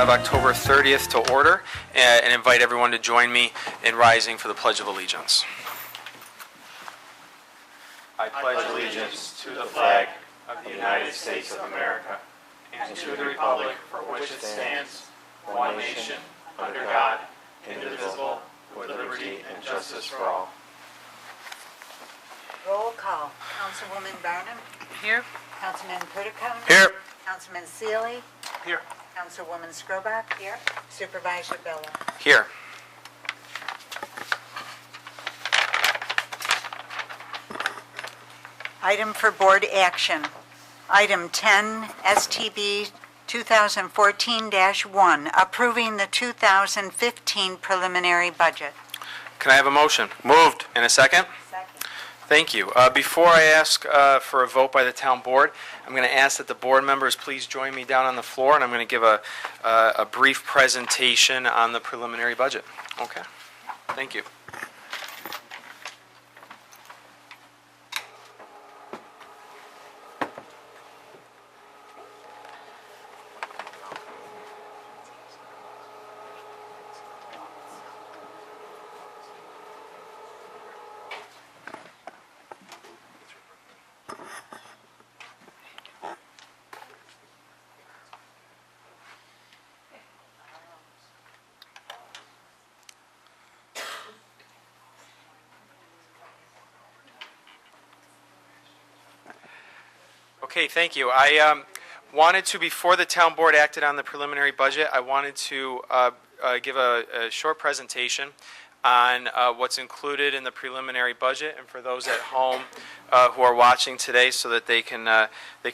of October 30th to order and invite everyone to join me in rising for the Pledge of Allegiance. I pledge allegiance to the flag of the United States of America and to the republic for which it stands, one nation, under God, indivisible, with liberty and justice for all. Roll call. Councilwoman Barnum. Here. Councilman Puddicombe. Here. Councilman Seeley. Here. Councilwoman Scroback. Here. Supervisor Bella. Here. Item for board action. Item 10, STB 2014-1, approving the 2015 preliminary budget. Can I have a motion? Moved. And a second? Second. Thank you. Before I ask for a vote by the town board, I'm going to ask that the board members please join me down on the floor, and I'm going to give a brief presentation on the preliminary budget. Okay? Thank you. Okay, thank you. I wanted to, before the town board acted on the preliminary budget, I wanted to give a short presentation on what's included in the preliminary budget, and for those at home who are watching today, so that they can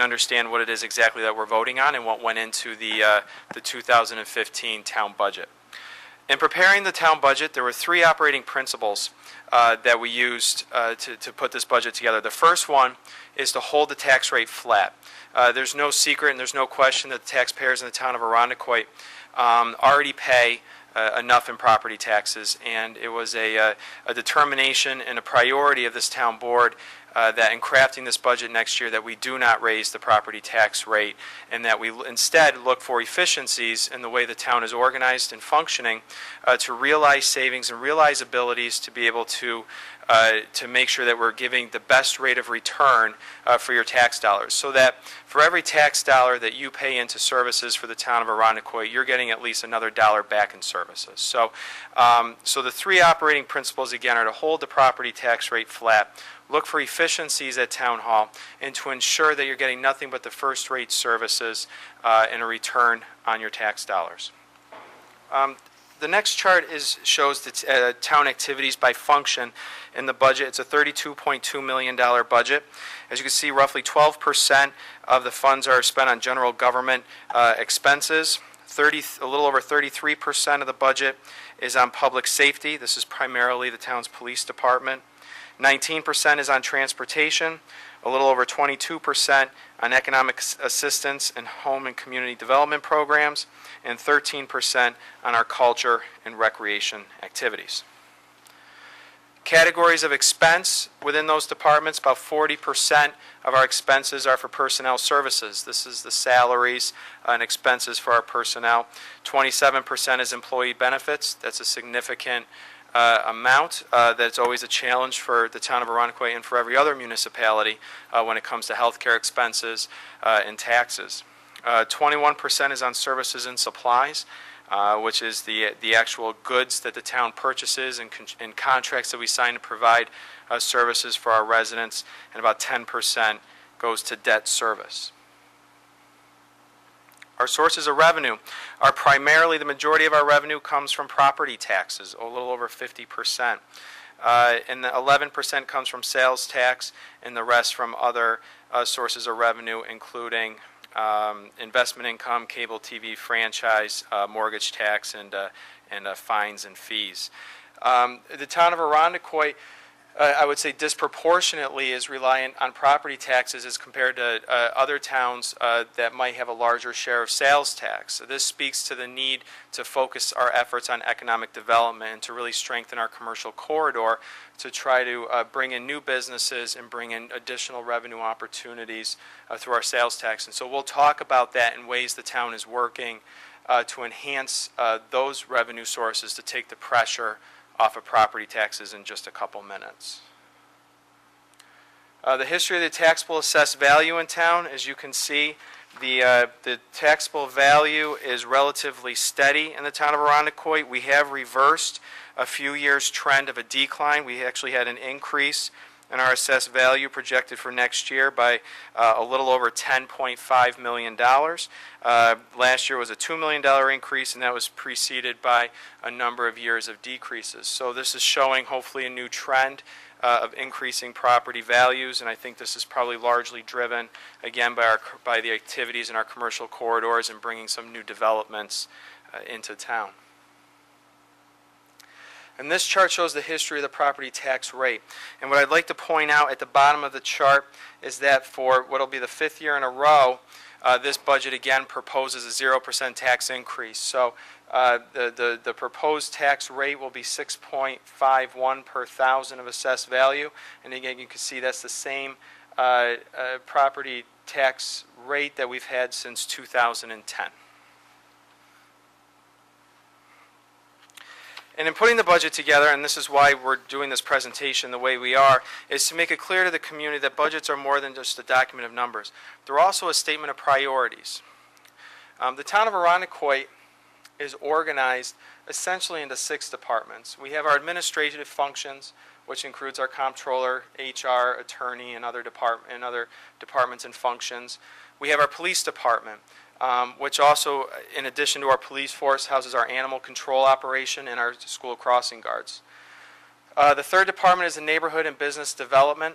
understand what it is exactly that we're voting on and what went into the 2015 town budget. In preparing the town budget, there were three operating principles that we used to put this budget together. The first one is to hold the tax rate flat. There's no secret and there's no question that the taxpayers in the town of Irondequoit already pay enough in property taxes, and it was a determination and a priority of this town board that in crafting this budget next year that we do not raise the property tax rate, and that we instead look for efficiencies in the way the town is organized and functioning to realize savings and realize abilities to be able to make sure that we're giving the best rate of return for your tax dollars, so that for every tax dollar that you pay into services for the town of Irondequoit, you're getting at least another dollar back in services. So the three operating principles, again, are to hold the property tax rate flat, look for efficiencies at Town Hall, and to ensure that you're getting nothing but the first-rate services in a return on your tax dollars. The next chart shows the town activities by function in the budget. It's a $32.2 million budget. As you can see, roughly 12% of the funds are spent on general government expenses. A little over 33% of the budget is on public safety. This is primarily the town's police department. 19% is on transportation, a little over 22% on economic assistance and home and community development programs, and 13% on our culture and recreation activities. Categories of expense within those departments, about 40% of our expenses are for personnel services. This is the salaries and expenses for our personnel. 27% is employee benefits. That's a significant amount that's always a challenge for the town of Irondequoit and for every other municipality when it comes to health care expenses and taxes. 21% is on services and supplies, which is the actual goods that the town purchases and contracts that we sign to provide services for our residents, and about 10% goes to debt service. Our sources of revenue are primarily, the majority of our revenue comes from property taxes, a little over 50%. And the 11% comes from sales tax, and the rest from other sources of revenue, including investment income, cable TV franchise, mortgage tax, and fines and fees. The town of Irondequoit, I would say disproportionately, is reliant on property taxes as compared to other towns that might have a larger share of sales tax. So this speaks to the need to focus our efforts on economic development and to really strengthen our commercial corridor to try to bring in new businesses and bring in additional revenue opportunities through our sales tax. And so we'll talk about that in ways the town is working to enhance those revenue sources to take the pressure off of property taxes in just a couple minutes. The history of the taxable assessed value in town, as you can see, the taxable value is relatively steady in the town of Arundecoit. We have reversed a few years' trend of a decline. We actually had an increase in our assessed value projected for next year by a little over $10.5 million. Last year was a $2 million increase, and that was preceded by a number of years of decreases. So this is showing hopefully a new trend of increasing property values, and I think this is probably largely driven, again, by the activities in our commercial corridors and bringing some new developments into town. And this chart shows the history of the property tax rate. And what I'd like to point out at the bottom of the chart is that for what will be the 5th year in a row, this budget again proposes a 0% tax increase. So the proposed tax rate will be 6.51 per thousand of assessed value. And again, you can see that's the same property tax rate that we've had since 2010. And in putting the budget together, and this is why we're doing this presentation the way we are, is to make it clear to the community that budgets are more than just a document of numbers. They're also a statement of priorities. The town of Arundecoit is organized essentially into 6 departments. We have our administrative functions, which includes our comptroller, HR, attorney, and other departments and functions. We have our police department, which also, in addition to our police force, houses our animal control operation and our school crossing guards. The 3rd department is the neighborhood and business development.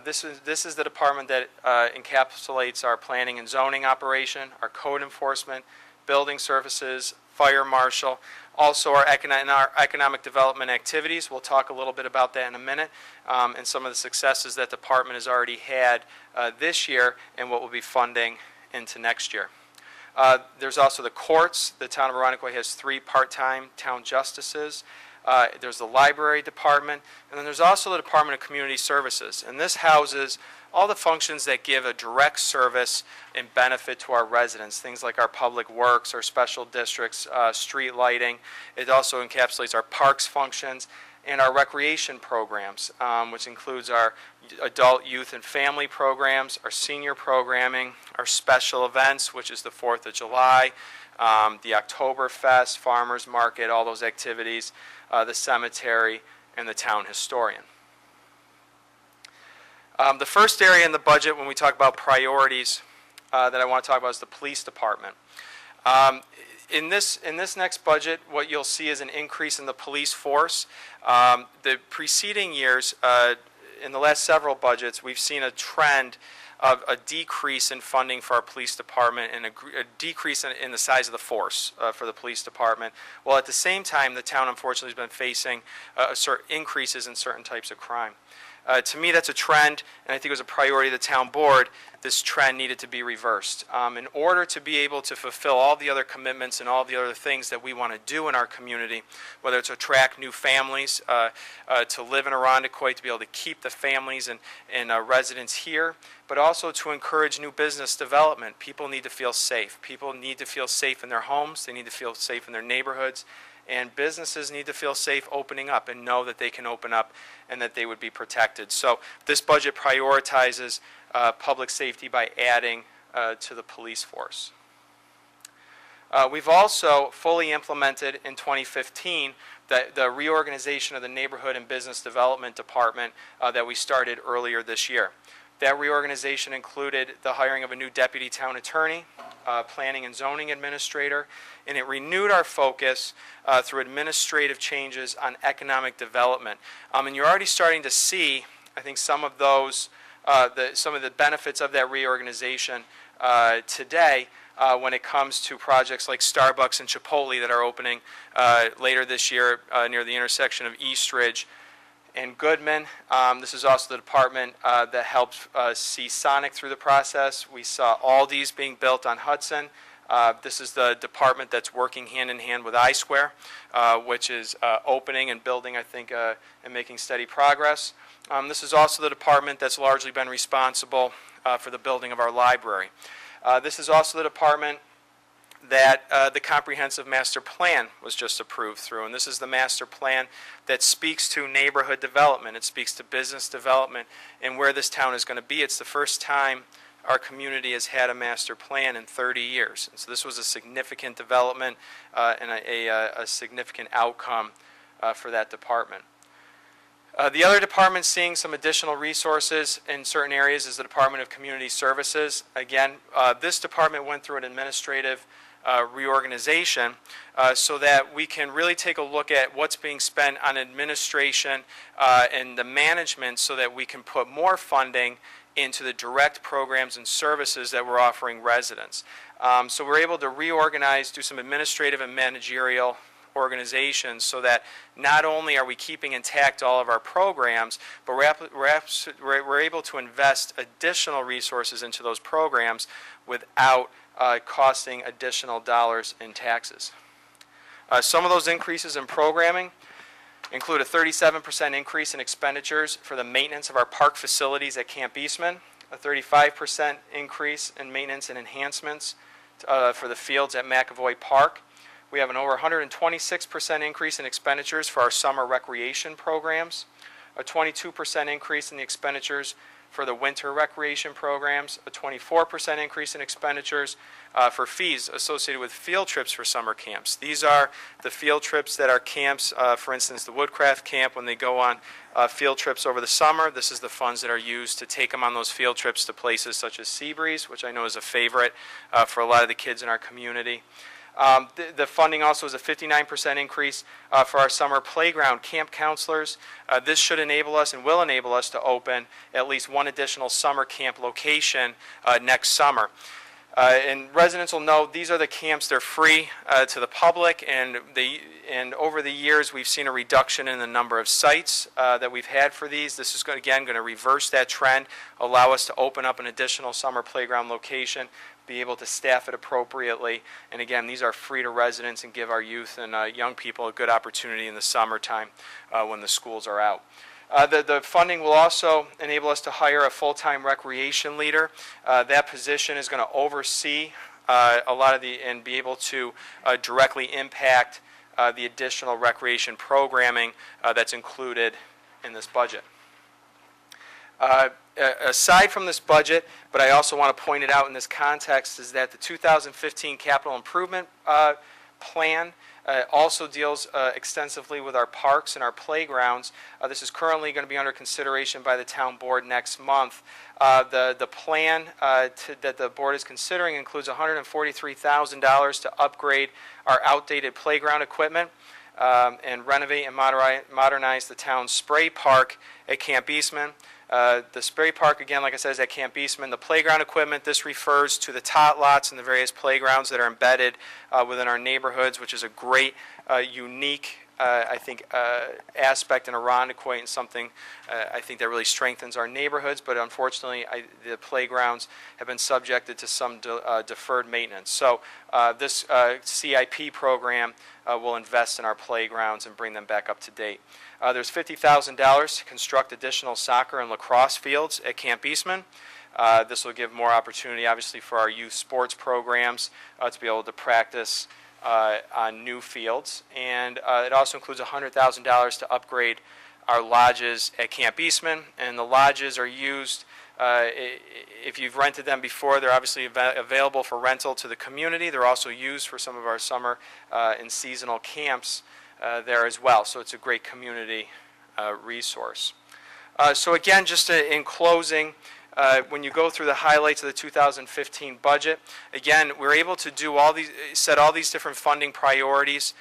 This is the department that encapsulates our planning and zoning operation, our code enforcement, building services, fire marshal, also our economic development activities. We'll talk a little bit about that in a minute, and some of the successes that the department has already had this year and what we'll be funding into next year. There's also the courts. The town of Arundecoit has 3 part-time town justices. There's the library department, and then there's also the Department of Community Services. And this houses all the functions that give a direct service and benefit to our residents, things like our public works, our special districts, street lighting. It also encapsulates our parks functions and our recreation programs, which includes our adult, youth, and family programs, our senior programming, our special events, which is the 4th of July, the Oktoberfest, Farmers Market, all those activities, the cemetery, and the town historian. The first area in the budget when we talk about priorities that I want to talk about is the police department. In this next budget, what you'll see is an increase in the police force. The preceding years, in the last several budgets, we've seen a trend of a decrease in funding for our police department and a decrease in the size of the force for the police department, while at the same time the town unfortunately has been facing certain increases in certain types of crime. To me, that's a trend, and I think it was a priority of the town board. This trend needed to be reversed. In order to be able to fulfill all the other commitments and all the other things that we want to do in our community, whether it's attract new families to live in Arundecoit, to be able to keep the families and residents here, but also to encourage new business development. People need to feel safe. People need to feel safe in their homes. They need to feel safe in their neighborhoods. And businesses need to feel safe opening up and know that they can open up and that they would be protected. So this budget prioritizes public safety by adding to the police force. We've also fully implemented in 2015 the reorganization of the Neighborhood and Business Development Department that we started earlier this year. That reorganization included the hiring of a new deputy town attorney, planning and zoning administrator, and it renewed our focus through administrative changes on economic development. And you're already starting to see, I think, some of those, some of the benefits of that reorganization today when it comes to projects like Starbucks and Chipotle that are opening later this year near the intersection of Eastridge and Goodman. This is also the department that helped see Sonic through the process. We saw Aldi's being built on Hudson. This is the department that's working hand in hand with I-Square, which is opening and building, I think, and making steady progress. This is also the department that's largely been responsible for the building of our library. This is also the department that the comprehensive master plan was just approved through. And this is the master plan that speaks to neighborhood development. It speaks to business development and where this town is going to be. It's the first time our community has had a master plan in 30 years. And so this was a significant development and a significant outcome for that department. The other department seeing some additional resources in certain areas is the Department of Community Services. Again, this department went through an administrative reorganization so that we can really take a look at what's being spent on administration and the management so that we can put more funding into the direct programs and services that we're offering residents. So we're able to reorganize, do some administrative and managerial organizations so that not only are we keeping intact all of our programs, but we're able to invest additional resources into those programs without costing additional dollars in taxes. Some of those increases in programming include a 37% increase in expenditures for the maintenance of our park facilities at Camp Eastman, a 35% increase in maintenance and enhancements for the fields at McAvoy Park. We have an over 126% increase in expenditures for our summer recreation programs, a 22% increase in the expenditures for the winter recreation programs, a 24% increase in expenditures for fees associated with field trips for summer camps. These are the field trips that our camps, for instance, the Woodcraft Camp, when they go on field trips over the summer, this is the funds that are used to take them on those field trips to places such as Seabreeze, which I know is a favorite for a lot of the kids in our community. The funding also is a 59% increase for our summer playground camp counselors. This should enable us and will enable us to open at least one additional summer camp location next summer. And residents will know these are the camps, they're free to the public, and over the years we've seen a reduction in the number of sites that we've had for these. This is going to reverse that trend, allow us to open up an additional summer playground location, be able to staff it appropriately, and again, these are free to residents and give our youth and young people a good opportunity in the summertime when the schools are out. The funding will also enable us to hire a full-time recreation leader. That position is going to oversee a lot of and be able to directly impact the additional recreation programming that's included in this budget. Aside from this budget, but I also want to point it out in this context, is that the 2015 capital improvement plan also deals extensively with our parks and our playgrounds. This is currently going to be under consideration by the town board next month. The plan that the board is considering includes $143,000 to upgrade our outdated playground equipment and renovate and modernize the town's spray park at Camp Eastman. The spray park, again, like I said, is at Camp Eastman. The playground equipment, this refers to the tot lots and the various playgrounds that are embedded within our neighborhoods, which is a great, unique, I think, aspect in Irondequoit, and something I think that really strengthens our neighborhoods. But unfortunately, the playgrounds have been subjected to some deferred maintenance. So this CIP program will invest in our playgrounds and bring them back up to date. There's $50,000 to construct additional soccer and lacrosse fields at Camp Eastman. This will give more opportunity, obviously, for our youth sports programs to be able to practice on new fields. And it also includes $100,000 to upgrade our lodges at Camp Eastman. And the lodges are used, if you've rented them before, they're obviously available for rental to the community. They're also used for some of our summer and seasonal camps there as well. So it's a great community resource. So again, just in closing, when you go through the highlights of the 2015 budget, again, we're able to do set all these different funding priorities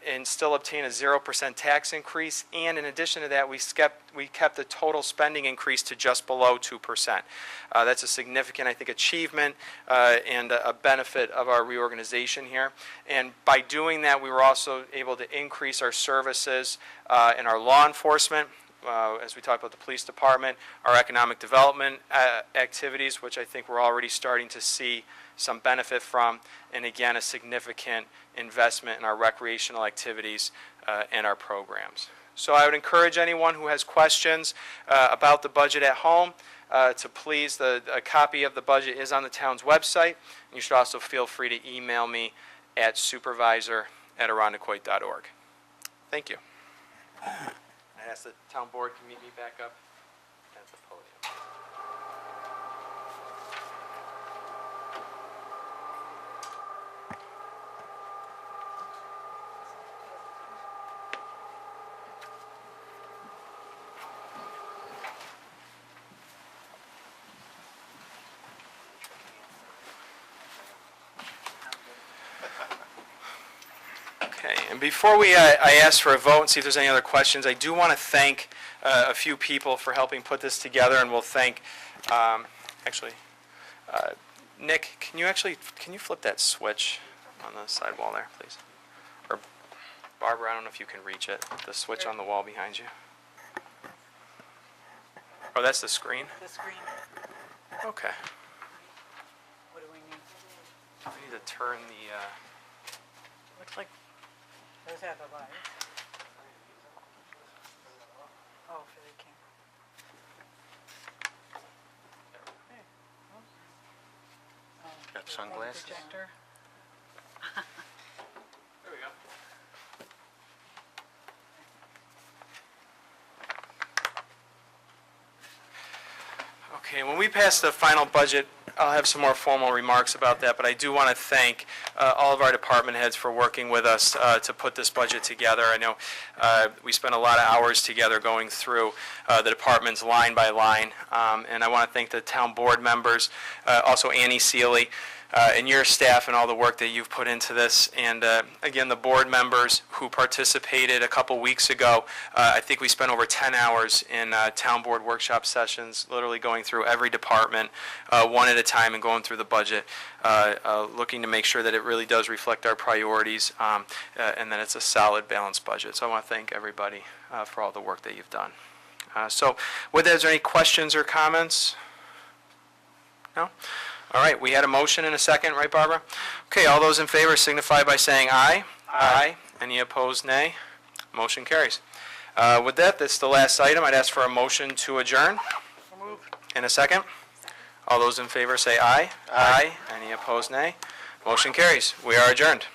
and still obtain a 0% tax increase. And in addition to that, we kept the total spending increase to just below 2%. That's a significant, I think, achievement and a benefit of our reorganization here. And by doing that, we were also able to increase our services in our law enforcement, as we talked about the police department, our economic development activities, which I think we're already starting to see some benefit from, and again, a significant investment in our recreational activities and our programs. So I would encourage anyone who has questions about the budget at home to please, a copy of the budget is on the town's website. And you should also feel free to email me at supervisor@irondequoit.org. Thank you. I ask the town board can meet me back up at the podium. Okay, and before I ask for a vote and see if there's any other questions, I do want to thank a few people for helping put this together, and we'll thank, Nick, can you flip that switch on the side wall there, please? Or Barbara, I don't know if you can reach it, the switch on the wall behind you. Oh, that's the screen? The screen, Okay. what do we need? We need to turn the, Looks like those have a light. Oh, for the camera. Got sunglasses? Projector. there we go. Okay, when we pass the final budget, I'll have some more formal remarks about that, but I do want to thank all of our department heads for working with us to put this budget together. I know we spent a lot of hours together going through the departments line by line, and I want to thank the town board members, also Annie Seeley, and your staff and all the work that you've put into this, and again, the board members who participated a couple weeks ago. I think we spent over 10 hours in town board workshop sessions, literally going through every department one at a time and going through the budget, looking to make sure that it really does reflect our priorities and that it's a solid, balanced budget. So I want to thank everybody for all the work that you've done. So with that, is there any questions or comments? No? All right, we had a motion and a second, right, Barbara? Okay, all those in favor signify by saying aye. Aye. Any opposed, nay? Motion carries. With that, that's the last item. I'd ask for a motion to adjourn. In a second. All those in favor say aye. Aye. Any opposed, nay? Motion carries. We are adjourned.